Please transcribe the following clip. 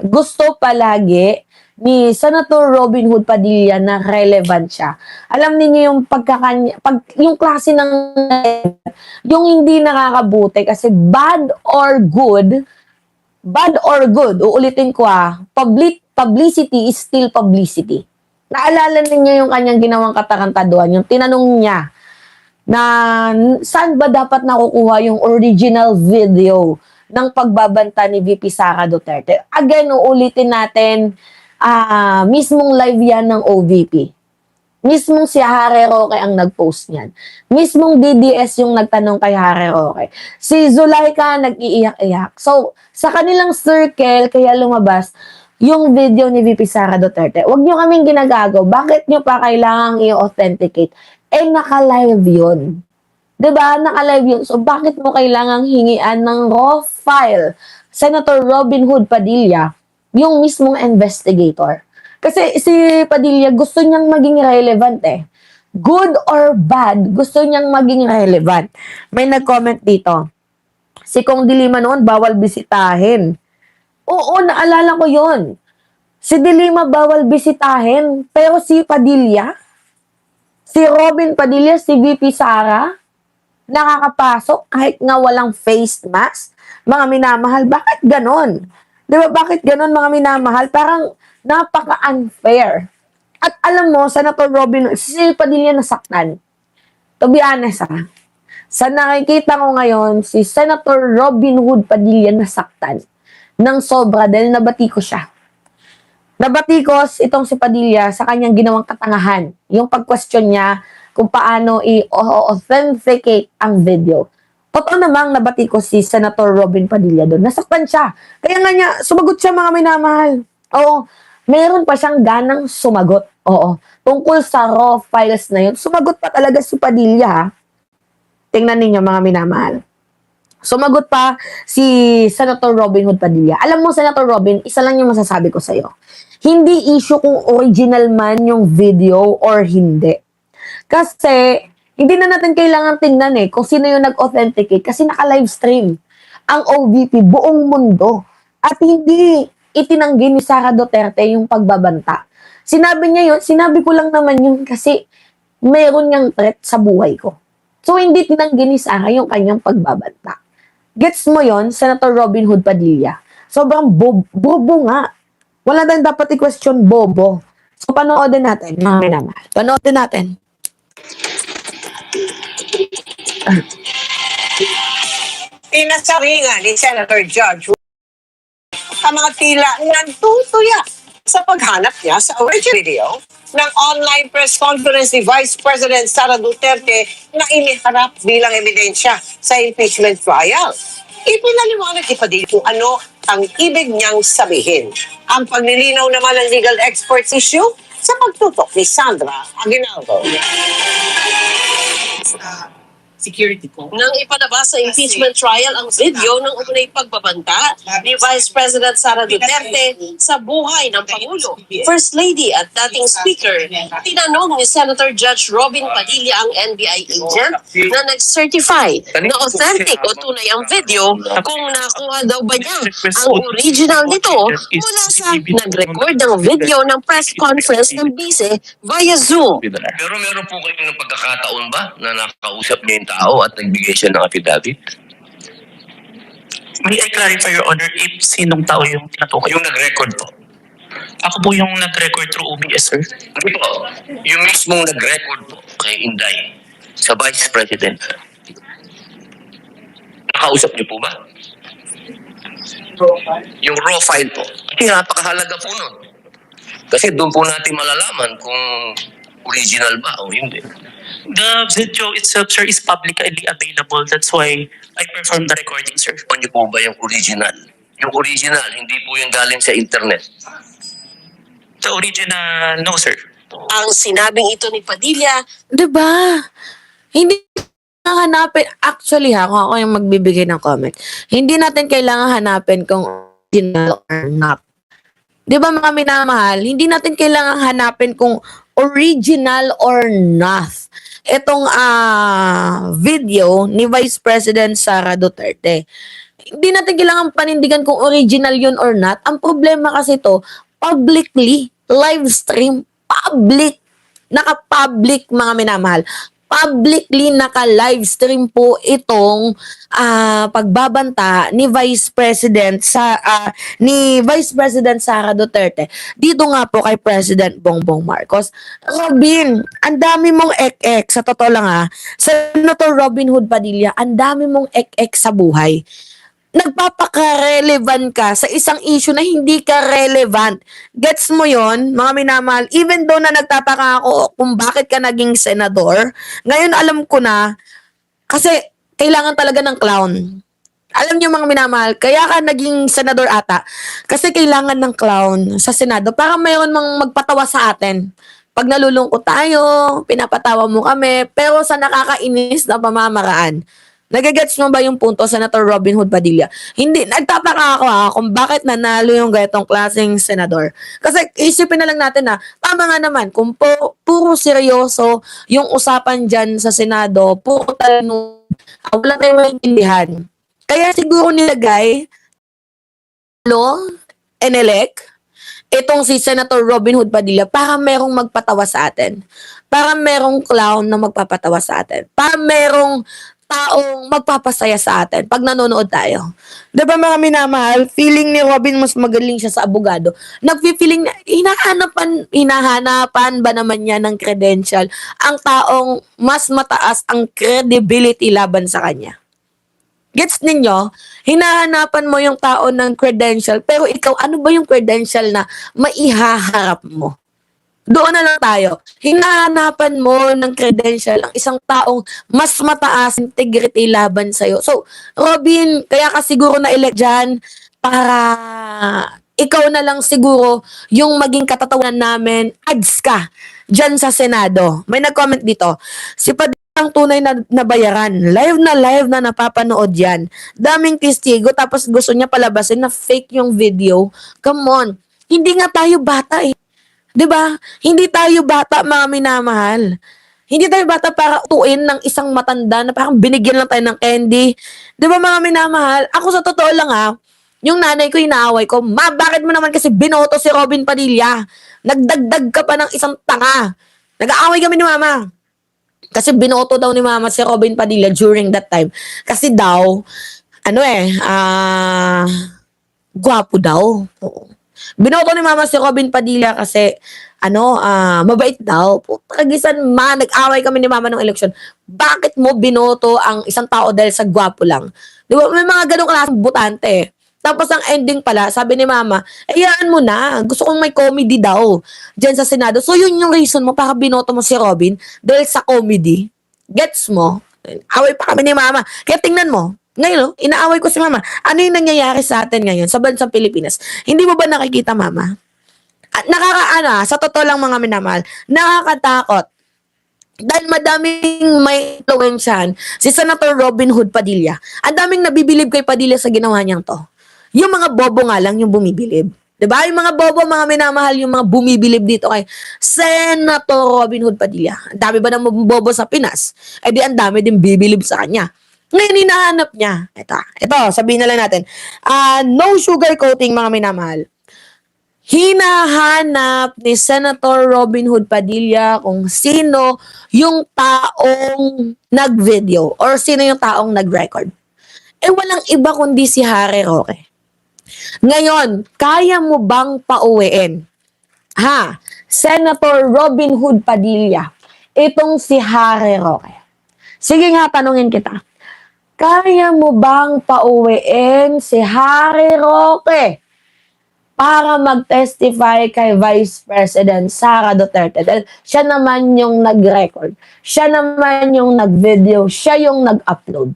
gusto palagi ni Senator Robin Hood Padilla na relevant siya. Alam niyo yung yung klase ng yung hindi nakakabuti kasi bad or good, uulitin ko publicity is still publicity. Naalala niyo yung kanyang ginawang katarantaduhan, yung tinanong niya na saan ba dapat nakukuha yung original video ng pagbabanta ni VP Sara Duterte. Again, uulitin natin, mismong live yan ng OVP. Mismong si Harry Roque ang nag-post niyan. Mismong DDS yung nagtanong kay Harry Roque. Si Zulaika nag-iiyak-iyak. So, sa kanilang circle, kaya lumabas yung video ni VP Sara Duterte. Huwag nyo kaming ginagago. Bakit nyo pa kailangang i-authenticate? Naka-live yun. Diba? Naka-live yun. So, bakit mo kailangang hingian ng raw file Senator Robin Hood Padilla, yung mismong investigator? Kasi si Padilla gusto niyang maging relevant eh. Good or bad, gusto niyang maging relevant. May nag-comment dito. Si Kong Dilima noon, bawal bisitahin. Oo, naalala ko yon. Si Dilima bawal bisitahin. Pero si Padilla, si Robin Padilla, si VP Sara, nakakapasok kahit nga walang face mask. Mga minamahal, bakit ganon? Di ba, bakit ganon mga minamahal? Parang napaka-unfair. At alam mo, Senator Robin, si Padilla nasaktan. To be honest sa nakikita ko ngayon, si Senator Robin Hood Padilla nasaktan ng sobra dahil nabati ko siya. Nabatikos itong si Padilla sa kanyang ginawang katangahan. Yung pag-question niya kung paano i-authenticate ang video. Totoo namang nabatikos si Senator Robin Padilla doon. Nasaktan siya. Kaya nga niya, sumagot siya mga minamahal. Oo, meron pa siyang ganang sumagot. Oo, tungkol sa raw files na yun. Sumagot pa talaga si Padilla. Tingnan ninyo mga minamahal. Sumagot pa si Senator Robin Hood Padilla. Alam mo, Senator Robin, isa lang yung masasabi ko sa'yo. Hindi issue kung original man yung video or hindi. Kasi, hindi na natin kailangan tingnan kung sino yung nag-authenticate kasi naka-live stream ang OVP buong mundo. At hindi itinanggi ni Sara Duterte yung pagbabanta. Sinabi niya yun, sinabi ko lang naman yun kasi mayroon niyang threat sa buhay ko. So, hindi tinanggi ni Sara yung kanyang pagbabanta. Gets mo yon, Senator Robin Hood Padilla? Sobrang bobo nga. Wala tayong dapat i-question bobo. So, panoodin natin, mga minamahal. Panoodin natin. Pinasabi nga ni Senator Judge ang mga tila nagtutuya sa paghanap niya sa original video ng online press conference ni Vice President Sara Duterte na iniharap bilang ebidensya sa impeachment trial. Ipinaliwanag ni Padilla kung ano ang ibig niyang sabihin. Ang paglilinaw naman ng legal experts issue sa pagtutok ni Sandra Aguinaldo. Security ko. Nang ipalabas sa impeachment trial ang video ng umunay pagbabanta ni Vice President Sara Duterte sa buhay ng Pangulo, First Lady at dating Speaker, tinanong ni Senator Judge Robin Padilla ang NBI agent na nag-certify na authentic o tunay ang video kung nakuha daw ba niya ang original nito mula sa nag-record ng video ng press conference ng bise via Zoom. Pero meron po kayo ng pagkakataon ba na nakausap niya yung tao at nagbigay siya ng affidavit? May I clarify, Your Honor, if sinong tao yung tinatukoy? Yung nag-record po. Ako po yung nag-record through OBS, sir. Hindi po. Yung mismong nag-record po kay Inday sa Vice President. Nakausap niyo po ba? Yung raw file po. Kasi napakahalaga po nun. Kasi doon po natin malalaman kung original ba o hindi. The video itself, sir, is publicly available. That's why I performed the recording, sir. Ano po ba yung original? Yung original, hindi po yung galing sa internet. The original, no, sir. Ang sinabing ito ni Padilla, Diba? Hindi hanapin. Actually kung ako yung magbibigay ng comment, hindi natin kailangan hanapin kung original or not. Diba mga minamahal? Hindi natin kailangan hanapin kung original or not. Itong video ni Vice President Sara Duterte. Hindi natin kailangan panindigan kung original yun or not. Ang problema kasi to, publicly, live stream, public, naka-public mga minamahal. Publicly naka-live stream po itong pagbabanta ni Vice President Sara Duterte dito nga po kay President Bongbong Marcos. Robin, ang dami mong ek-ek sa totoo lang Senator Robin Hood Padilla, ang dami mong ek-ek sa buhay. Nagpapaka-relevant ka sa isang issue na hindi ka relevant. Gets mo yon mga minamahal? Even though na nagtataka ako kung bakit ka naging senador, ngayon alam ko na, kasi kailangan talaga ng clown. Alam niyo mga minamahal, kaya ka naging senador ata, kasi kailangan ng clown sa Senado para mayroon mang magpatawa sa atin. Pag nalulungkot tayo, pinapatawa mo kami, pero sa nakakainis na pamamaraan. Nagagets mo ba yung punto, Senator Robin Hood Padilla? Hindi, nagtataka ako kung bakit nanalo yung ganitong klaseng senador. Kasi isipin na lang natin tama nga naman, kung puro seryoso yung usapan dyan sa Senado, puro talino, wala tayong maintindihan. Kaya siguro nilagay, elect, itong si Senator Robin Hood Padilla para merong magpatawa sa atin. Para merong clown na magpapatawa sa atin. Para merong taong magpapasaya sa atin pag nanonood tayo. Diba mga minamahal, feeling ni Robin mas magaling siya sa abogado. Nagfi-feeling na hinahanapan ba naman niya ng credential ang taong mas mataas ang credibility laban sa kanya. Gets ninyo? Hinahanapan mo yung tao ng credential, pero ikaw, ano ba yung credential na maihaharap mo? Doon na lang tayo. Hinahanapan mo ng credential ang isang taong mas mataas integrity laban sa'yo. So, Robin, kaya ka siguro na-elect dyan para ikaw na lang siguro yung maging katatawanan namin, ads ka dyan sa Senado. May nag-comment dito, si ang tunay na nabayaran. Live na napapanood yan. Daming testigo, tapos gusto niya palabasin na fake yung video. Come on. Hindi nga tayo bata 'Di ba? Hindi tayo bata, mga minamahal. Hindi tayo bata para utuin ng isang matanda na parang binigyan lang tayo ng candy. 'Di ba mga minamahal? Ako sa totoo lang yung nanay ko inaaway ko, "Ma, bakit mo naman kasi binoto si Robin Padilla? Nagdagdag ka pa ng isang tanga." Nag-aaway kami ni mama. Kasi binoto daw ni mama si Robin Padilla during that time. Kasi daw, gwapo daw. Oo. Binoto ni mama si Robin Padilla kasi mabait daw. Kagisan nag-away kami ni mama ng eleksyon. Bakit mo binoto ang isang tao dahil sa gwapo lang? Di ba? May mga ganong klaseng butante. Tapos ang ending pala, sabi ni mama, hayaan mo na. Gusto kong may comedy daw dyan sa Senado. So yun yung reason mo para binoto mo si Robin dahil sa comedy. Gets mo? Away pa kami ni mama. Kaya tingnan mo, ngayon, inaaway ko si mama. Ano yung nangyayari sa atin ngayon sa bansang Pilipinas? Hindi mo ba nakikita, mama? At sa totoo lang mga minamahal, nakakatakot. Dahil madaming may influensyahan si Senator Robin Hood Padilla. Ang daming nabibilib kay Padilla sa ginawa niyang to. Yung mga bobo nga lang yung bumibilib. Diba? Yung mga bobo, mga minamahal, yung mga bumibilib dito kay Senator Robin Hood Padilla. Ang dami ba ng bobo sa Pinas? Eh di ang dami din bibilib sa kanya. Ngayon, hinahanap niya. Ito, sabihin na lang natin. No sugar coating, mga minamahal. Hinahanap ni Senator Robin Hood Padilla kung sino yung taong nag-video or sino yung taong nag-record. Walang iba kundi si Harry Roque. Ngayon, kaya mo bang pauwiin? Senator Robin Hood Padilla, itong si Harry Roque. Sige nga, tanungin kita. Kaya mo bang pauwiin si Harry Roque para mag-testify kay Vice President Sara Duterte? Dahil siya naman yung nag-record. Siya naman yung nag-video. Siya yung nag-upload.